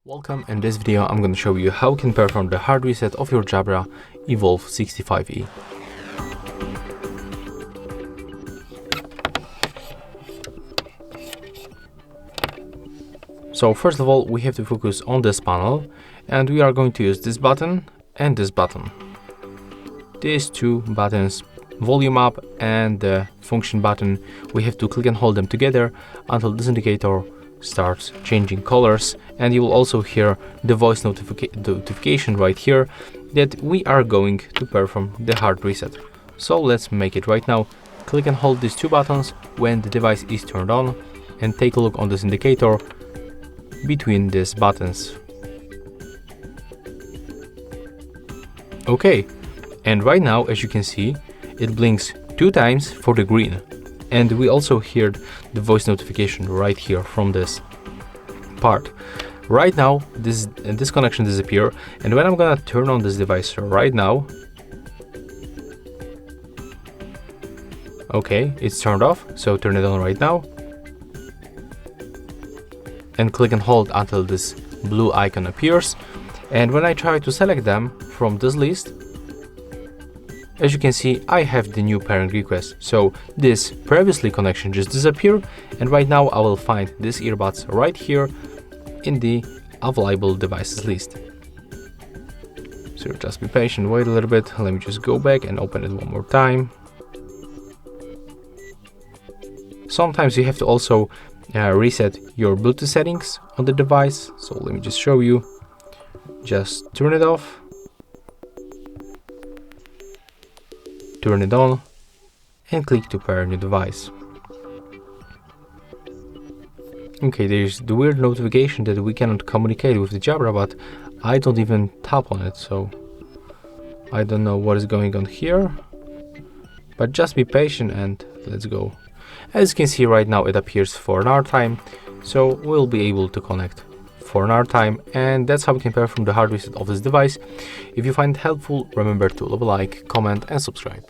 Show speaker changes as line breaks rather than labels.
Welcome. In this video I'm going to show you how you can perform the hard reset of your Jabra Evolve 65E. So first of all we have to focus on this panel, and we are going to use this button and this button. These two buttons, volume up and the function button, we have to click and hold them together until this indicator starts changing colors, and you will also hear the voice notification right here that we are going to perform the hard reset. So let's make it right now. Click and hold these two buttons when the device is turned on and take a look on this indicator between these buttons. Okay, and right now as you can see it blinks 2 times for the green, and we also heard the voice notification right here from this part. Right now this connection disappear, and when I'm gonna turn on this device right now, okay, it's turned off, so turn it on right now and click and hold until this blue icon appears. And when I try to select them from this list, as you can see, I have the new pairing request. So this previously connection just disappeared, and right now I will find these earbuds right here in the available devices list. So just be patient, wait a little bit. Let me just go back and open it one more time. Sometimes you have to also reset your Bluetooth settings on the device. So let me just show you. Just turn it off, turn it on, and click to pair your device. Okay, there's the weird notification that we cannot communicate with the Jabra, but I don't even tap on it, so I don't know what is going on here. But just be patient and let's go. As you can see right now it appears for an hour time, so we'll be able to connect for an hour time, and that's how we can perform the hard reset of this device. If you find it helpful, remember to leave a like, comment and subscribe.